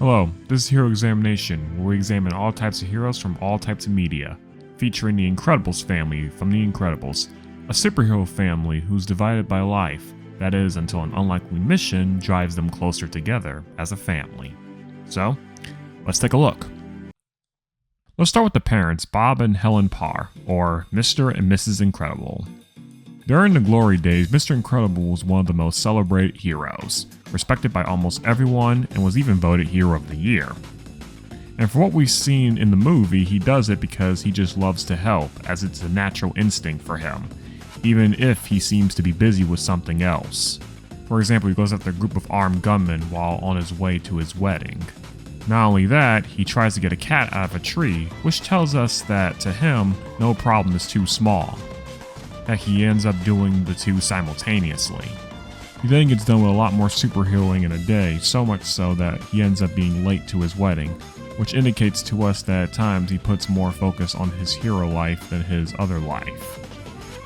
Hello, this is Hero Examination, where we examine all types of heroes from all types of media, featuring the Incredibles family from The Incredibles, a superhero family who's divided by life, that is, until an unlikely mission drives them closer together as a family. So, let's take a look. Let's start with the parents, Bob and Helen Parr, or Mr. and Mrs. Incredible. During the glory days, Mr. Incredible was one of the most celebrated heroes, respected by almost everyone, and was even voted Hero of the Year. And for what we've seen in the movie, he does it because he just loves to help, as it's a natural instinct for him, even if he seems to be busy with something else. For example, he goes after a group of armed gunmen while on his way to his wedding. Not only that, he tries to get a cat out of a tree, which tells us that, to him, no problem is too small. That he ends up doing the two simultaneously. He then gets done with a lot more superheroing in a day, so much so that he ends up being late to his wedding, which indicates to us that at times he puts more focus on his hero life than his other life.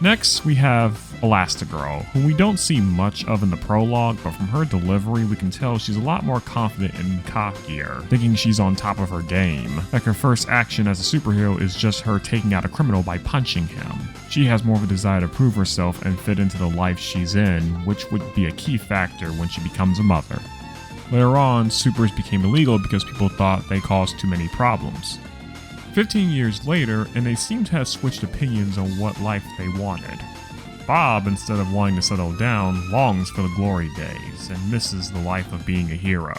Next, we have Elastigirl, who we don't see much of in the prologue, but from her delivery we can tell she's a lot more confident and cockier, thinking she's on top of her game. Like her first action as a superhero is just her taking out a criminal by punching him. She has more of a desire to prove herself and fit into the life she's in, which would be a key factor when she becomes a mother. Later on, supers became illegal because people thought they caused too many problems. 15 years later, and they seem to have switched opinions on what life they wanted. Bob, instead of wanting to settle down, longs for the glory days and misses the life of being a hero.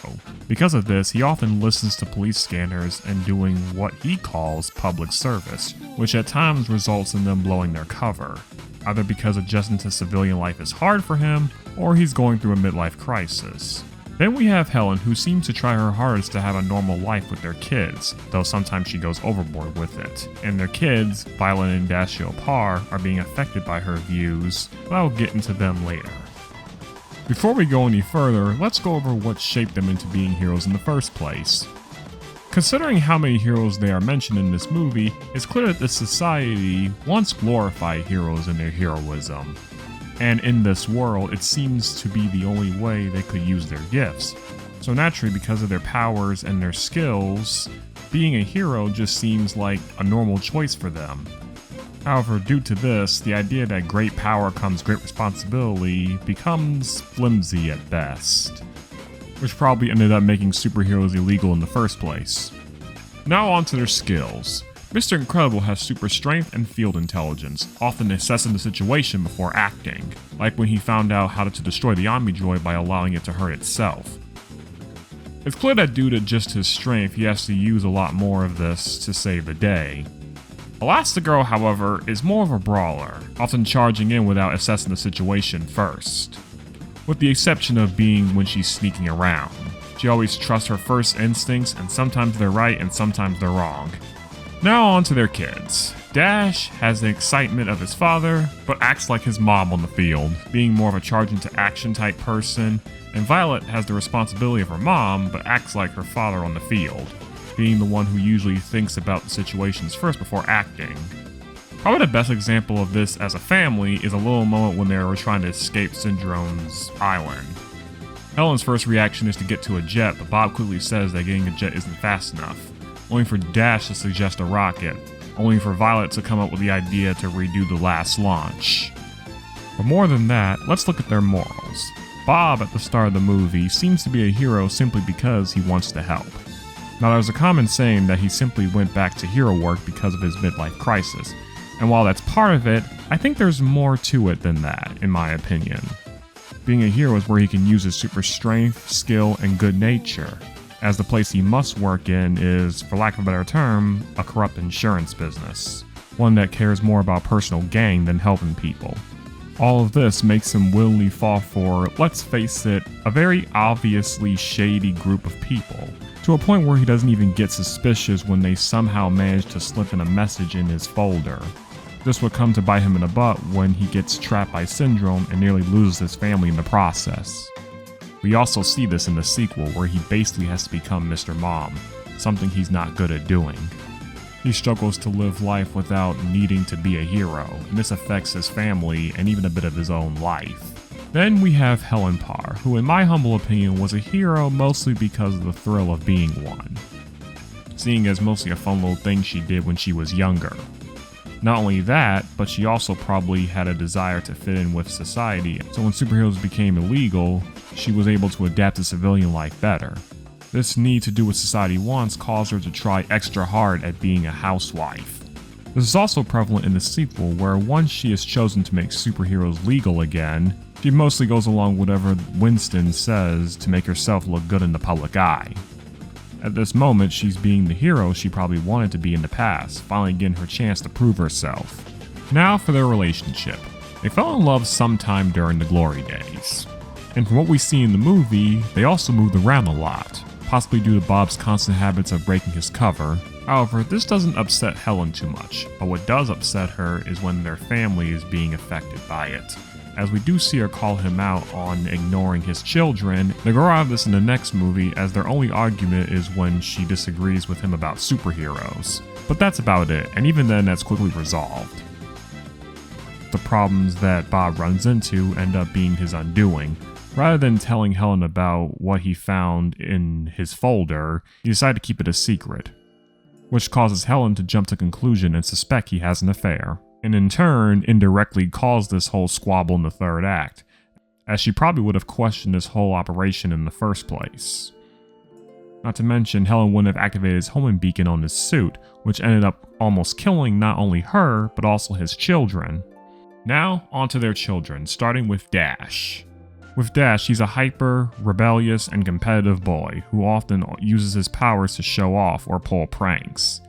Because of this, he often listens to police scanners and doing what he calls public service, which at times results in them blowing their cover, either because adjusting to civilian life is hard for him, or he's going through a midlife crisis. Then we have Helen, who seems to try her hardest to have a normal life with their kids, though sometimes she goes overboard with it. And their kids, Violet and Dashiell Parr, are being affected by her views, but I'll get into them later. Before we go any further, let's go over what shaped them into being heroes in the first place. Considering how many heroes they are mentioned in this movie, it's clear that this society once glorified heroes and their heroism. And in this world, it seems to be the only way they could use their gifts. So naturally, because of their powers and their skills, being a hero just seems like a normal choice for them. However, due to this, the idea that great power comes great responsibility becomes flimsy at best, which probably ended up making superheroes illegal in the first place. Now on to their skills. Mr. Incredible has super strength and field intelligence, often assessing the situation before acting, like when he found out how to destroy the Omni Droid by allowing it to hurt itself. It's clear that due to just his strength, he has to use a lot more of this to save the day. Elastigirl, however, is more of a brawler, often charging in without assessing the situation first, with the exception of being when she's sneaking around. She always trusts her first instincts, and sometimes they're right and sometimes they're wrong. Now on to their kids. Dash has the excitement of his father, but acts like his mom on the field, being more of a charge into action type person, and Violet has the responsibility of her mom, but acts like her father on the field, being the one who usually thinks about the situations first before acting. Probably the best example of this as a family is a little moment when they were trying to escape Syndrome's island. Helen's first reaction is to get to a jet, but Bob quickly says that getting a jet isn't fast enough, only for Dash to suggest a rocket, only for Violet to come up with the idea to redo the last launch. But more than that, let's look at their morals. Bob, at the start of the movie, seems to be a hero simply because he wants to help. Now, there's a common saying that he simply went back to hero work because of his midlife crisis, and while that's part of it, I think there's more to it than that, in my opinion. Being a hero is where he can use his super strength, skill, and good nature, as the place he must work in is, for lack of a better term, a corrupt insurance business, one that cares more about personal gain than helping people. All of this makes him willingly fall for, let's face it, a very obviously shady group of people, to a point where he doesn't even get suspicious when they somehow manage to slip in a message in his folder. This would come to bite him in the butt when he gets trapped by Syndrome and nearly loses his family in the process. We also see this in the sequel, where he basically has to become Mr. Mom, something he's not good at doing. He struggles to live life without needing to be a hero, and this affects his family and even a bit of his own life. Then we have Helen Parr, who in my humble opinion was a hero mostly because of the thrill of being one, seeing as mostly a fun little thing she did when she was younger. Not only that, but she also probably had a desire to fit in with society, so when superheroes became illegal, she was able to adapt to civilian life better. This need to do what society wants caused her to try extra hard at being a housewife. This is also prevalent in the sequel, where once she is chosen to make superheroes legal again, she mostly goes along with whatever Winston says to make herself look good in the public eye. At this moment, she's being the hero she probably wanted to be in the past, finally getting her chance to prove herself. Now for their relationship. They fell in love sometime during the glory days. And from what we see in the movie, they also moved around a lot, possibly due to Bob's constant habits of breaking his cover. However, this doesn't upset Helen too much, but what does upset her is when their family is being affected by it, as we do see her call him out on ignoring his children. They grow out of this in the next movie, as their only argument is when she disagrees with him about superheroes. But that's about it, and even then that's quickly resolved. The problems that Bob runs into end up being his undoing. Rather than telling Helen about what he found in his folder, he decided to keep it a secret, which causes Helen to jump to conclusion and suspect he has an affair, and in turn indirectly caused this whole squabble in the third act, as she probably would have questioned this whole operation in the first place. Not to mention, Helen wouldn't have activated his homing beacon on his suit, which ended up almost killing not only her, but also his children. Now, onto their children, starting with Dash. With Dash, he's a hyper, rebellious, and competitive boy who often uses his powers to show off or pull pranks.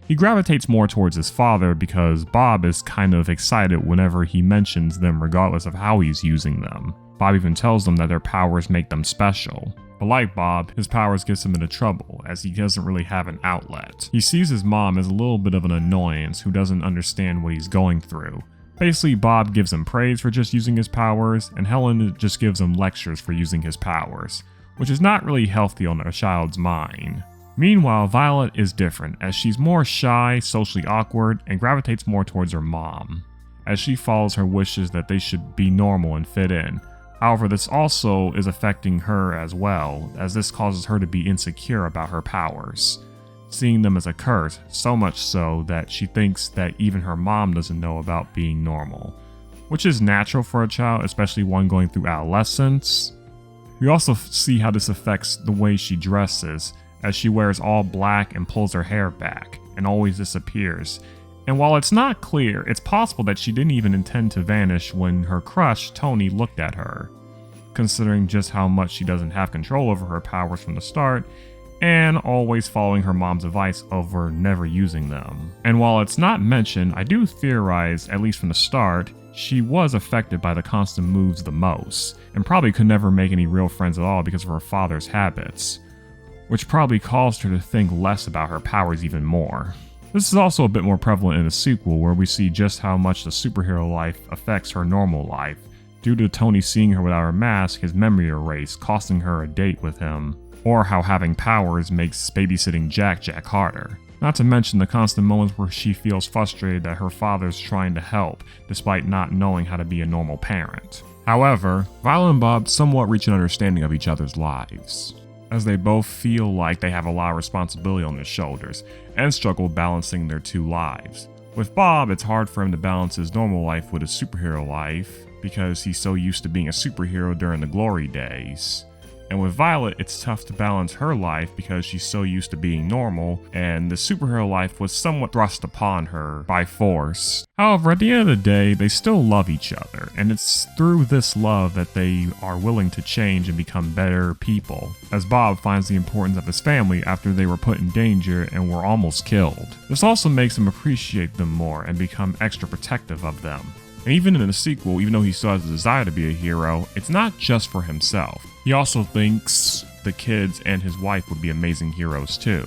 He gravitates more towards his father because Bob is kind of excited whenever he mentions them regardless of how he's using them. Bob even tells them that their powers make them special. But like Bob, his powers gets him into trouble as he doesn't really have an outlet. He sees his mom as a little bit of an annoyance who doesn't understand what he's going through. Basically, Bob gives him praise for just using his powers, and Helen just gives him lectures for using his powers, which is not really healthy on a child's mind. Meanwhile, Violet is different, as she's more shy, socially awkward, and gravitates more towards her mom, as she follows her wishes that they should be normal and fit in. However, this also is affecting her as well, as this causes her to be insecure about her powers, seeing them as a curse, so much so that she thinks that even her mom doesn't know about being normal, which is natural for a child, especially one going through adolescence. We also see how this affects the way she dresses, as she wears all black and pulls her hair back, and always disappears. And while it's not clear, it's possible that she didn't even intend to vanish when her crush, Tony, looked at her, considering just how much she doesn't have control over her powers from the start, and always following her mom's advice over never using them. And while it's not mentioned, I do theorize, at least from the start, she was affected by the constant moves the most, and probably could never make any real friends at all because of her father's habits, which probably caused her to think less about her powers even more. This is also a bit more prevalent in the sequel, where we see just how much the superhero life affects her normal life. Due to Tony seeing her without her mask, his memory erased, costing her a date with him, or how having powers makes babysitting Jack harder. Not to mention the constant moments where she feels frustrated that her father's trying to help, despite not knowing how to be a normal parent. However, Violet and Bob somewhat reach an understanding of each other's lives, as they both feel like they have a lot of responsibility on their shoulders, and struggle balancing their two lives. With Bob, it's hard for him to balance his normal life with his superhero life, because he's so used to being a superhero during the glory days. And with Violet, it's tough to balance her life because she's so used to being normal, and the superhero life was somewhat thrust upon her by force. However, at the end of the day, they still love each other, and it's through this love that they are willing to change and become better people, as Bob finds the importance of his family after they were put in danger and were almost killed. This also makes him appreciate them more and become extra protective of them. And even in the sequel, even though he still has a desire to be a hero, it's not just for himself. He also thinks the kids and his wife would be amazing heroes too,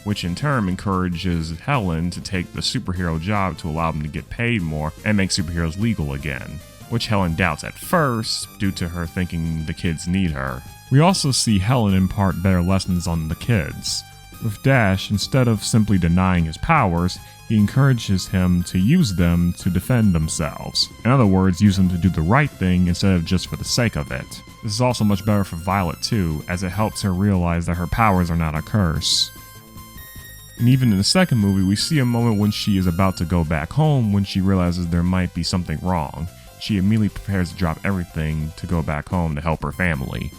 which in turn encourages Helen to take the superhero job to allow them to get paid more and make superheroes legal again, which Helen doubts at first due to her thinking the kids need her. We also see Helen impart better lessons on the kids. With Dash, instead of simply denying his powers, he he encourages him to use them to defend themselves. In other words, use them to do the right thing instead of just for the sake of it. This is also much better for Violet too, as it helps her realize that her powers are not a curse. And even in the second movie, we see a moment when she is about to go back home when she realizes there might be something wrong. She immediately prepares to drop everything to go back home to help her family.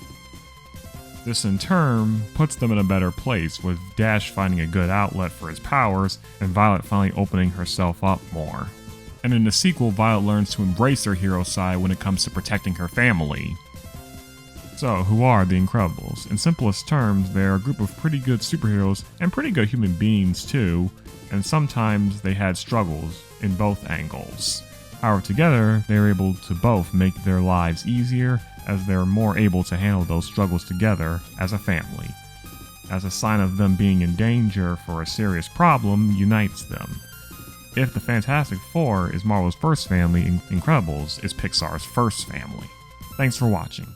This in turn puts them in a better place, with Dash finding a good outlet for his powers and Violet finally opening herself up more. And in the sequel, Violet learns to embrace her hero side when it comes to protecting her family. So, who are the Incredibles? In simplest terms, they're a group of pretty good superheroes and pretty good human beings too, and sometimes they had struggles in both angles. However, together, they're able to both make their lives easier, as they're more able to handle those struggles together as a family. As a sign of them being in danger for a serious problem unites them. If the Fantastic Four is Marvel's first family, Incredibles is Pixar's first family. Thanks for watching.